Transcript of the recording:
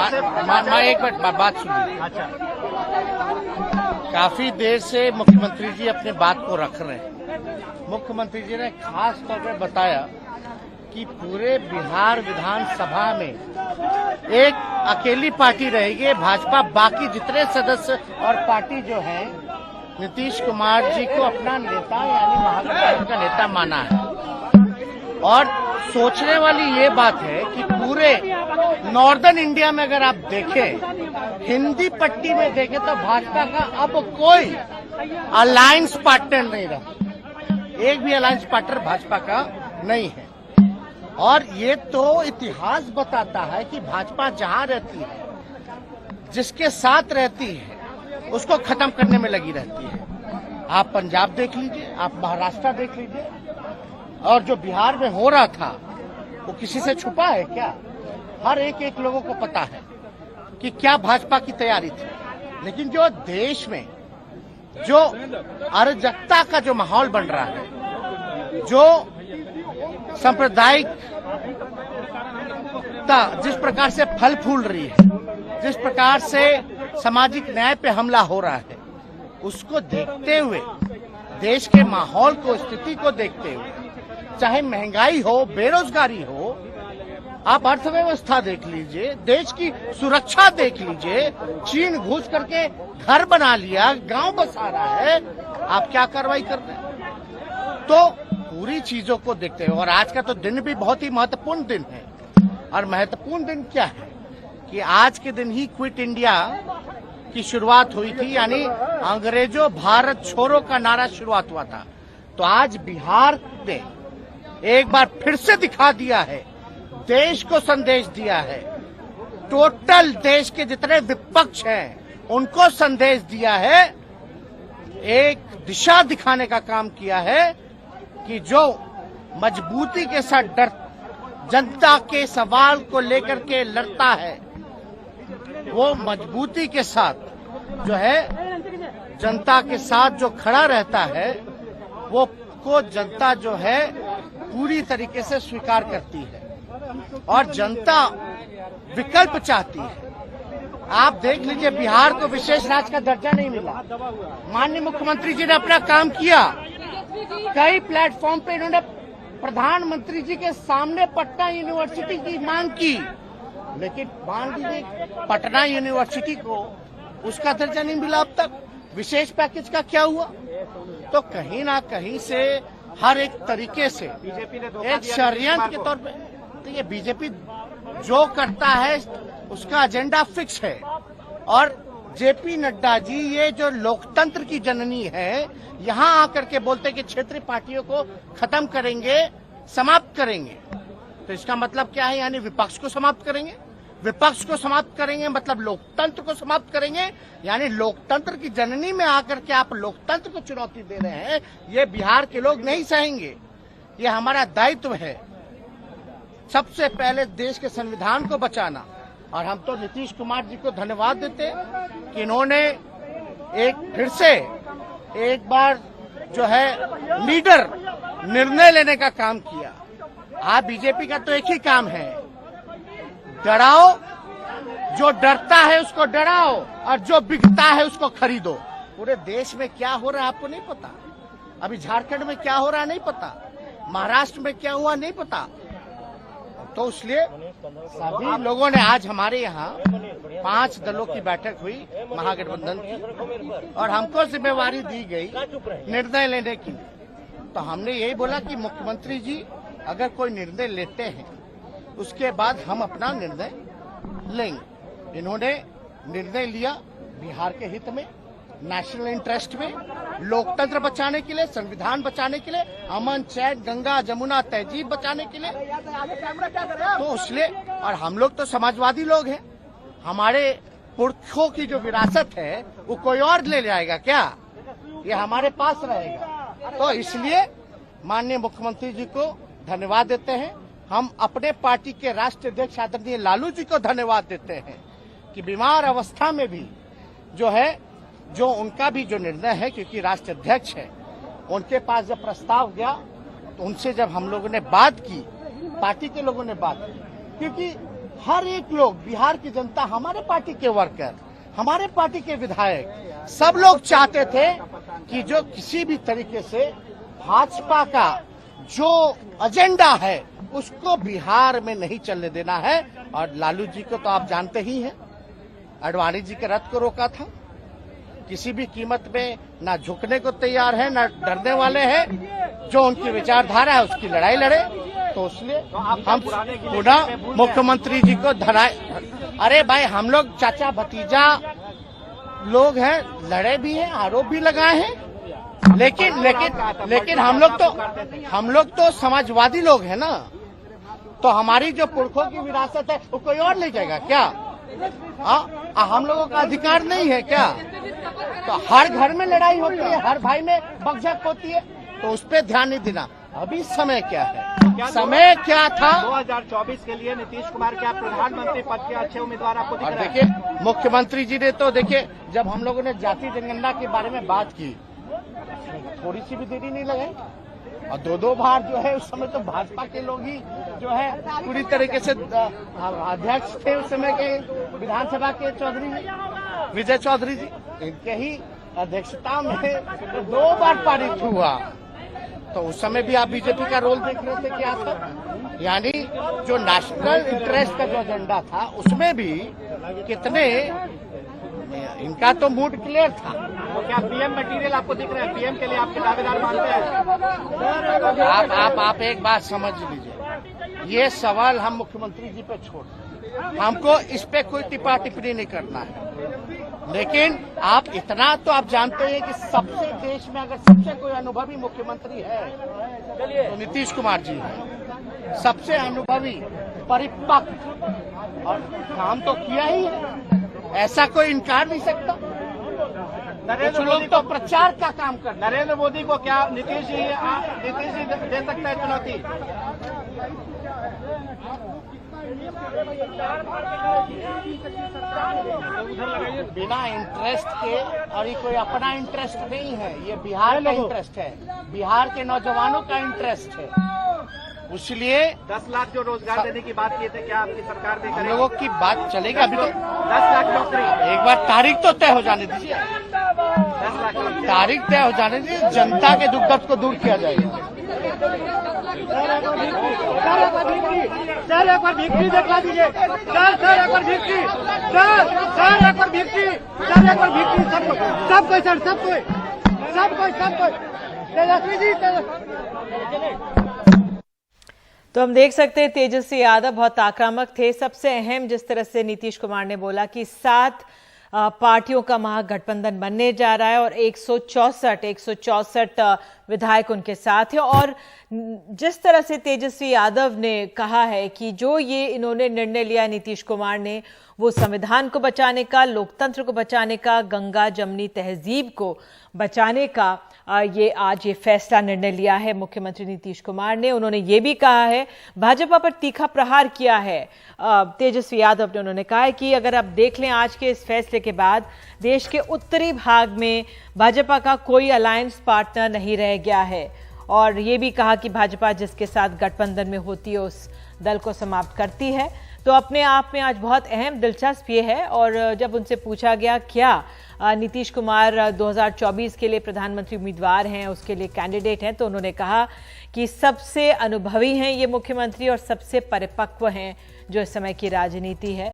एक मिनट बात सुनिए। अच्छा, काफी देर से मुख्यमंत्री जी अपने बात को रख रहे हैं। मुख्यमंत्री जी ने खास तौर पर बताया कि पूरे बिहार विधानसभा में एक अकेली पार्टी रहेगी भाजपा, बाकी जितने सदस्य और पार्टी जो है नीतीश कुमार जी को अपना नेता यानी महागठबंधन का नेता माना है। और सोचने वाली ये बात है कि पूरे नॉर्दर्न इंडिया में अगर आप देखें, हिंदी पट्टी में देखें तो भाजपा का अब कोई अलायंस पार्टनर नहीं रहा। एक भी अलायंस पार्टनर भाजपा का नहीं है। और ये तो इतिहास बताता है कि भाजपा जहां रहती है, जिसके साथ रहती है, उसको खत्म करने में लगी रहती है। आप पंजाब देख लीजिए, आप महाराष्ट्र देख लीजिए, और जो बिहार में हो रहा था वो किसी से छुपा है क्या? हर एक लोगों को पता है कि क्या भाजपा की तैयारी थी। लेकिन जो देश में जो अराजकता का जो माहौल बन रहा है, जो सांप्रदायिकता जिस प्रकार से फल फूल रही है, जिस प्रकार से सामाजिक न्याय पे हमला हो रहा है, उसको देखते हुए, देश के माहौल को, स्थिति को देखते हुए, चाहे महंगाई हो, बेरोजगारी हो, आप अर्थव्यवस्था देख लीजिए, देश की सुरक्षा देख लीजिए, चीन घुस करके घर बना लिया, गांव बसा रहा है, आप क्या कार्रवाई कर रहे हैं? तो पूरी चीजों को देखते हुए, और आज का तो दिन भी बहुत ही महत्वपूर्ण दिन है। और महत्वपूर्ण दिन क्या है कि आज के दिन ही क्विट इंडिया की शुरुआत हुई थी, यानी अंग्रेजों भारत छोड़ो का नारा शुरुआत हुआ था। तो आज बिहार ने एक बार फिर से दिखा दिया है, देश को संदेश दिया है, टोटल देश के जितने विपक्ष हैं उनको संदेश दिया है, एक दिशा दिखाने का काम किया है कि जो मजबूती के साथ जनता के सवाल को लेकर के लड़ता है, वो मजबूती के साथ जो है जनता के साथ जो खड़ा रहता है, वो को जनता जो है पूरी तरीके से स्वीकार करती है। और जनता विकल्प चाहती है। आप देख लीजिए, बिहार को विशेष राज्य का दर्जा नहीं मिला। माननीय मुख्यमंत्री जी ने अपना काम किया, कई प्लेटफॉर्म पे इन्होंने प्रधानमंत्री जी के सामने पटना यूनिवर्सिटी की मांग की, लेकिन मान लीजिए पटना यूनिवर्सिटी को उसका दर्जा नहीं मिला अब तक। विशेष पैकेज का क्या हुआ? तो कहीं ना कहीं से हर एक तरीके से एक षड्यंत्र के तौर पे, तो ये बीजेपी जो करता है उसका एजेंडा फिक्स है। और जेपी नड्डा जी, ये जो लोकतंत्र की जननी है, यहाँ आकर के बोलते कि क्षेत्रीय पार्टियों को खत्म करेंगे, समाप्त करेंगे। तो इसका मतलब क्या है? यानी विपक्ष को समाप्त करेंगे। विपक्ष को समाप्त करेंगे मतलब लोकतंत्र को समाप्त करेंगे। यानी लोकतंत्र की जननी में आकर के आप लोकतंत्र को चुनौती दे रहे हैं। ये बिहार के लोग नहीं सहेंगे। ये हमारा दायित्व है, सबसे पहले देश के संविधान को बचाना। और हम तो नीतीश कुमार जी को धन्यवाद देते हैं कि इन्होंने एक फिर से एक बार जो है लीडर निर्णय लेने का काम किया। आप बीजेपी का तो एक ही काम है, डराओ, जो डरता है उसको डराओ, और जो बिकता है उसको खरीदो। पूरे देश में क्या हो रहा है आपको नहीं पता, अभी झारखंड में क्या हो रहा है नहीं पता, महाराष्ट्र में क्या हुआ नहीं पता। तो इसलिए सभी लोगों ने, आज हमारे यहाँ 5 दलों की बैठक हुई महागठबंधन की, और हमको जिम्मेवारी दी गई निर्णय लेने की। तो हमने यही बोला कि मुख्यमंत्री जी अगर कोई निर्णय लेते हैं उसके बाद हम अपना निर्णय लेंगे। इन्होंने निर्णय लिया बिहार के हित में, नेशनल इंटरेस्ट में, लोकतंत्र बचाने के लिए, संविधान बचाने के लिए, अमन चैन गंगा जमुना तहजीब बचाने के लिए। तो इसलिए, और हम लोग तो समाजवादी लोग हैं, हमारे पुरखों की जो विरासत है वो कोई और ले जाएगा क्या? ये हमारे पास रहेगा। तो इसलिए माननीय मुख्यमंत्री जी को धन्यवाद देते हैं। हम अपने पार्टी के राष्ट्रीय अध्यक्ष आदरणीय लालू जी को धन्यवाद देते हैं कि बीमार अवस्था में भी जो है, जो उनका भी जो निर्णय है, क्योंकि राष्ट्रीय अध्यक्ष है, उनके पास जब प्रस्ताव गया तो उनसे जब हम लोगों ने बात की, पार्टी के लोगों ने बात की, क्योंकि हर एक लोग, बिहार की जनता, हमारे पार्टी के वर्कर, हमारे पार्टी के विधायक, सब लोग चाहते थे कि जो किसी भी तरीके से भाजपा का जो एजेंडा है उसको बिहार में नहीं चलने देना है। और लालू जी को तो आप जानते ही हैं, आडवाणी जी के रथ को रोका था, किसी भी कीमत में ना झुकने को तैयार है, ना डरने वाले हैं, जो उनकी विचारधारा है उसकी लड़ाई लड़े। तो इसलिए हम पुनः मुख्यमंत्री जी को धराए। अरे भाई, हम लोग चाचा भतीजा लोग हैं, लड़े भी हैं, आरोप भी लगाए हैं, लेकिन हम लोग तो समाजवादी लोग हैं ना। तो हमारी जो पुरखों की विरासत है वो कोई और ले जाएगा क्या? हम लोगों का अधिकार नहीं है क्या? तो हर घर में लड़ाई होती है, हर भाई में बकझक होती है, तो उस पर ध्यान नहीं देना। अभी समय क्या है, समय क्या था? 2024 के लिए नीतीश कुमार क्या प्रधानमंत्री पद के अच्छे उम्मीदवार आपको दिख और रहे हैं? देखिए, मुख्यमंत्री जी ने तो देखिए, जब हम लोगों ने जाति जनगणना के बारे में बात की, थोड़ी सी भी देरी नहीं लगाई, और दो बार जो है उस समय तो भाजपा के लोग ही जो है पूरी तरीके से अध्यक्ष थे उस समय के विधानसभा के चौधरी जी, विजय चौधरी जी, इनके ही अध्यक्षता में 2 बार पारित हुआ। तो उस समय भी आप बीजेपी का रोल देख रहे थे, क्या था? यानी जो नेशनल इंटरेस्ट का जो एजेंडा था उसमें भी कितने, इनका तो मूड क्लियर था। तो क्या पीएम मटेरियल आपको दिख रहा है? पीएम के लिए आपके दावेदार मानते हैं? आप एक बात समझ लीजिए, ये सवाल हम मुख्यमंत्री जी पे छोड़, हमको इस पे कोई टिप्पा टिप्पणी नहीं करना है। लेकिन आप इतना तो आप जानते हैं कि सबसे देश में अगर सबसे कोई अनुभवी मुख्यमंत्री है तो नीतीश कुमार जी है। सबसे अनुभवी, परिपक्व, और काम तो किया ही है, ऐसा कोई इनकार नहीं सकता। कुछ लोग तो प्रचार का काम करते। नरेंद्र मोदी को क्या नीतीश जी दे सकता है चुनौती? बिना इंटरेस्ट के, और ये कोई अपना इंटरेस्ट नहीं है, ये बिहार का इंटरेस्ट है, बिहार के नौजवानों का इंटरेस्ट है। इसलिए 10 लाख जो रोजगार देने की बात की थे, क्या आपकी सरकार दे? हम लोगों की बात चलेगी। अभी तो 10 लाख नौकरी, एक बार तारीख तो तय हो जाने दीजिए, 10 लाख तारीख तय हो जाने दीजिए, जनता के दुख दर्द को दूर किया जाएगा। सर एक बार भिक्टी दिखला दीजिए, सर एक बार भिक्टी, सर एक बार भिक्टी, सर एक बार भिक्टी, सब कोई सर, सब कोई तेजस्वी जी, तो हम देख सकते हैं तेजस्वी यादव बहुत आक्रामक थे। सबसे अहम जिस तरह से नीतीश कुमार ने बोला कि 7 पार्टियों का महागठबंधन बनने जा रहा है और 164 विधायक उनके साथ हैं। और जिस तरह से तेजस्वी यादव ने कहा है कि जो ये इन्होंने निर्णय लिया नीतीश कुमार ने, वो संविधान को बचाने का, लोकतंत्र को बचाने का, गंगा जमनी तहजीब को बचाने का ये आज ये फैसला निर्णय लिया है मुख्यमंत्री नीतीश कुमार ने। उन्होंने ये भी कहा है, भाजपा पर तीखा प्रहार किया है तेजस्वी यादव ने। उन्होंने कहा है कि अगर आप देख लें आज के इस फैसले के बाद देश के उत्तरी भाग में भाजपा का कोई अलायंस पार्टनर नहीं रह गया है। और ये भी कहा कि भाजपा जिसके साथ गठबंधन में होती है उस दल को समाप्त करती है। तो अपने आप में आज बहुत अहम दिलचस्प ये है। और जब उनसे पूछा गया क्या नीतीश कुमार 2024 के लिए प्रधानमंत्री उम्मीदवार हैं, उसके लिए कैंडिडेट हैं, तो उन्होंने कहा कि सबसे अनुभवी हैं ये मुख्यमंत्री और सबसे परिपक्व हैं जो इस समय की राजनीति है।